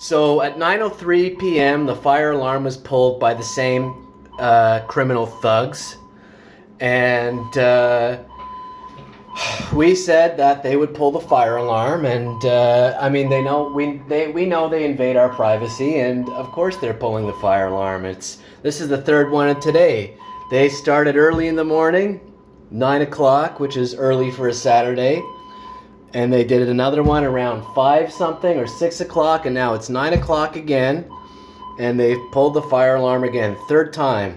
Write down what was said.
So at 9:03 p.m., the fire alarm was pulled by the same criminal thugs, and we said that they would pull the fire alarm. And I mean, they know we know they invade our privacy, and of course they're pulling the fire alarm. This is the third one today. They started early in the morning, 9 o'clock, which is early for a Saturday. And they did another one around 5 something or 6 o'clock, and now it's 9 o'clock again, and they've pulled the fire alarm again, third time.